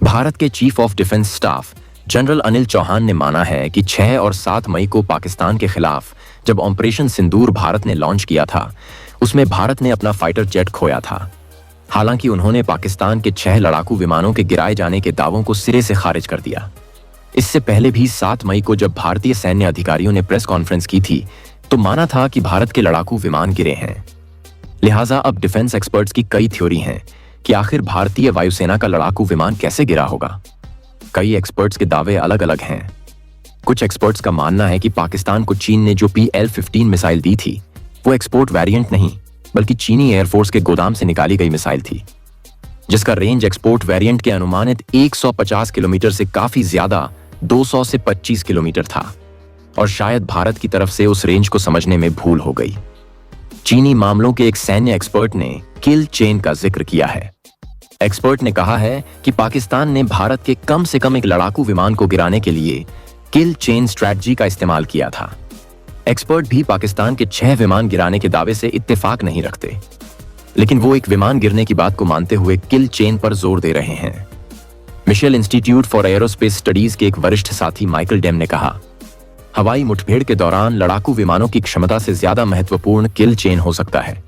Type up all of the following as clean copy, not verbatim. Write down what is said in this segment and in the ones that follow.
भारत के chief of defence staff general Anil Chauhan ने माना है कि 6 और 7 मई को पाकिस्तान के खिलाफ जब ऑपरेशन सिंदूर भारत ने लॉन्च किया था, उसमें भारत ने अपना फाइटर जेट खोया था। हालांकि उन्होंने पाकिस्तान के 6 लड़ाकू विमानों के गिराए जाने के दावों को सिरे से खारिज कर दिया। इससे पहले भी 7 मई को जब भारतीय सैन्य अधिकारियों ने प्रेस कॉन्फ्रेंस की थी, तो माना था कि भारत के लड़ाकू विमान गिरे हैं। लिहाजा अब डिफेंस एक्सपर्ट्स की कई थ्योरी हैं कि आखिर भारतीय वायुसेना का लड़ाकू विमान कैसे गिरा होगा। कई एक्सपर्ट्स के दावे अलग अलग हैं। कुछ एक्सपर्ट्स का मानना है कि पाकिस्तान को चीन ने जो PL-15 मिसाइल दी थी, वो एक्सपोर्ट वेरिएंट नहीं बल्कि चीनी एयरफोर्स के गोदाम से निकाली गई मिसाइल थी, जिसका रेंज एक्सपोर्ट वेरिएंट के अनुमानित 150 किलोमीटर से काफी ज्यादा 200 से 25 किलोमीटर था, और शायद भारत की तरफ से उस रेंज को समझने में भूल हो गई। चीनी मामलों के एक सैन्य एक्सपर्ट ने किल चेन का जिक्र किया है। एक्सपर्ट ने कहा है कि पाकिस्तान ने भारत के कम से कम एक लड़ाकू विमान को गिराने के लिए किल चेन स्ट्रैटेजी का इस्तेमाल किया था। एक्सपर्ट भी पाकिस्तान के 6 विमान गिराने के दावे से इत्तेफाक नहीं रखते, लेकिन वो एक विमान गिरने की बात को मानते हुए किल चेन पर जोर दे रहे हैं। Mitchell institute for aerospace studies के एक वरिष्ठ साथी माइकल डेम ने कहा, हवाई मुठभेड़ के दौरान लड़ाकू विमानों की क्षमता से ज्यादा महत्वपूर्ण किल चेन हो सकता है,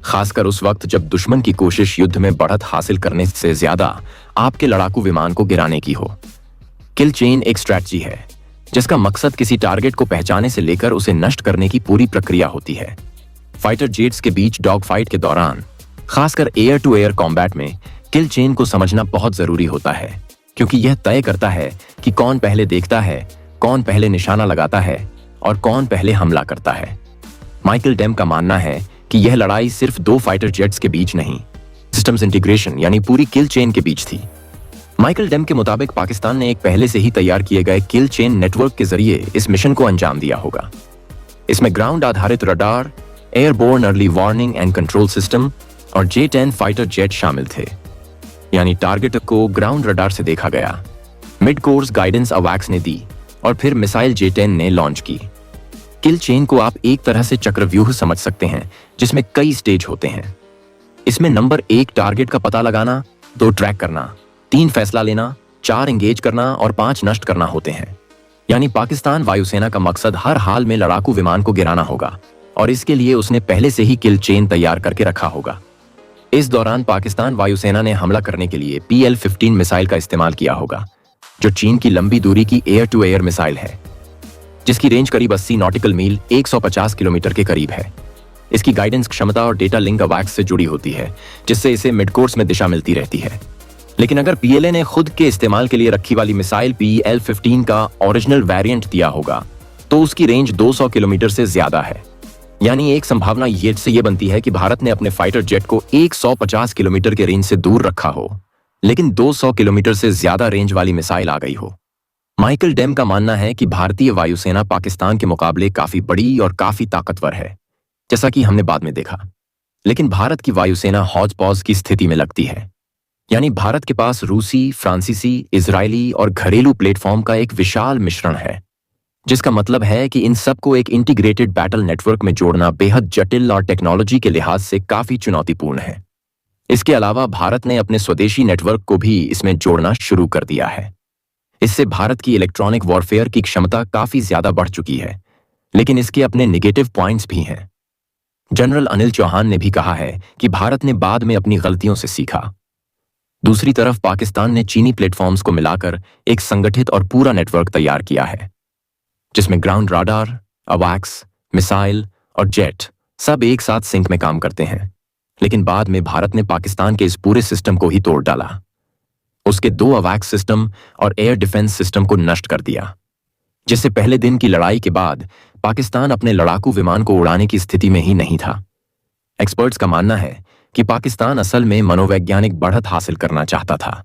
खासकर उस वक्त जब दुश्मन की कोशिश युद्ध में बढ़त हासिल करने से ज्यादा आपके लड़ाकू विमान को गिराने की हो। किल चेन एक स्ट्रैटेजी है जिसका मकसद किसी टारगेट को पहचाने से लेकर उसे नष्ट करने की पूरी प्रक्रिया होती है। फाइटर जेट्स के बीच डॉग फाइट के दौरान, खासकर एयर टू एयर कॉम्बैट में, किल चेन को समझना बहुत जरूरी होता है, क्योंकि यह तय करता है कि कौन पहले देखता है, कौन पहले निशाना लगाता है और कौन पहले हमला करता है। माइकल डेम का मानना है कि यह लड़ाई सिर्फ 2 फाइटर जेट्स के बीच नहीं, सिस्टम्स इंटीग्रेशन यानी पूरी किल चेन के बीच थी। माइकल डेम के मुताबिक पाकिस्तान ने एक पहले से ही तैयार किए गए किल चेन नेटवर्क के जरिए इस मिशन को अंजाम दिया होगा। इसमें ग्राउंड आधारित radar, airborne early warning and control system और J-10 फाइटर जेट शामिल थे, यानी टारगेट को ग्राउंड रडार से देखा गया, मिड कोर्स गाइडेंस अवैक्स ने दी और फिर मिसाइल J-10 ने लॉन्च की। किल चेन को आप एक तरह से चक्रव्यूह समझ सकते हैं जिसमें कई स्टेज होते हैं। इसमें नंबर 1 टारगेट का पता लगाना, 2 ट्रैक करना, 3 फैसला लेना, 4 एंगेज करना और 5 नष्ट करना होते हैं। यानी पाकिस्तान वायुसेना का मकसद हर हाल में लड़ाकू विमान को गिराना होगा, और इसके लिए उसने पहले से ही किल चेन तैयार करके रखा होगा। इस दौरान पाकिस्तान वायुसेना ने हमला करने के लिए PL-15 मिसाइल का इस्तेमाल किया होगा, जो चीन की लंबी दूरी की एयर टू एयर मिसाइल है, जिसकी रेंज करीब 80 नॉटिकल मील 150 किलोमीटर के करीब है। इसकी गाइडेंस क्षमता और डेटा लिंक अवैक्स से जुड़ी होती है, जिससे इसे मिड कोर्स में दिशा मिलती रहती है। लेकिन अगर PLA ने खुद के इस्तेमाल के लिए रखी वाली मिसाइल PL-15 का ओरिजिनल वेरिएंट दिया होगा, तो उसकी रेंज 200 किलोमीटर से ज्यादा है। यानी एक संभावना ये बनती है कि भारत ने अपने फाइटर जेट को 150 किलोमीटर के रेंज से दूर रखा हो, लेकिन 200 किलोमीटर से ज्यादा रेंज वाली मिसाइल आ गई हो। माइकल डेम का मानना है कि भारतीय वायुसेना पाकिस्तान के मुकाबले काफी बड़ी और काफी ताकतवर है, जैसा कि हमने बाद में देखा। लेकिन भारत की वायुसेना हौज पौज की स्थिति में लगती है, यानी भारत के पास रूसी, फ्रांसीसी, इजरायली और घरेलू प्लेटफॉर्म का एक विशाल मिश्रण है, जिसका मतलब है कि इन सबको एक इंटीग्रेटेड बैटल नेटवर्क में जोड़ना बेहद जटिल और टेक्नोलॉजी के लिहाज से काफी चुनौतीपूर्ण है। इसके अलावा भारत ने अपने स्वदेशी नेटवर्क को भी इसमें जोड़ना शुरू कर दिया है। इससे भारत की इलेक्ट्रॉनिक वॉरफेयर की क्षमता काफी ज्यादा बढ़ चुकी है, लेकिन इसके अपने नेगेटिव पॉइंट्स भी हैं। जनरल अनिल चौहान ने भी कहा है कि भारत ने बाद में अपनी गलतियों से सीखा। दूसरी तरफ पाकिस्तान ने चीनी प्लेटफॉर्म्स को मिलाकर एक संगठित और पूरा नेटवर्क तैयार किया है, जिसमें ग्राउंड राडार, अवैक्स, मिसाइल और जेट सब एक साथ सिंक में काम करते हैं। लेकिन बाद में भारत ने पाकिस्तान के इस पूरे सिस्टम को ही तोड़ डाला, उसके 2 अवैक्स सिस्टम और एयर डिफेंस सिस्टम को नष्ट कर दिया, जिससे पहले दिन की लड़ाई के बाद पाकिस्तान अपने लड़ाकू विमान को उड़ाने की स्थिति में ही नहीं था। एक्सपर्ट्स का मानना है कि पाकिस्तान असल में मनोवैज्ञानिक बढ़त हासिल करना चाहता था,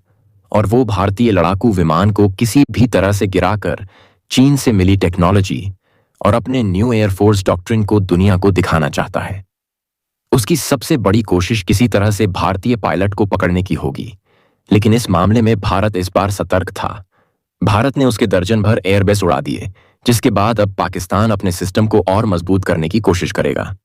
और वो भारतीय लड़ाकू विमान को किसी भी तरह से गिराकर चीन से मिली टेक्नोलॉजी और अपने न्यू एयरफोर्स डॉक्ट्रिन को दुनिया को दिखाना चाहता है। उसकी सबसे बड़ी कोशिश किसी तरह से भारतीय पायलट को पकड़ने की होगी, लेकिन इस मामले में भारत इस बार सतर्क था। भारत ने उसके दर्जन भर एयरबेस उड़ा दिए, जिसके बाद अब पाकिस्तान अपने सिस्टम को और मजबूत करने की कोशिश करेगा।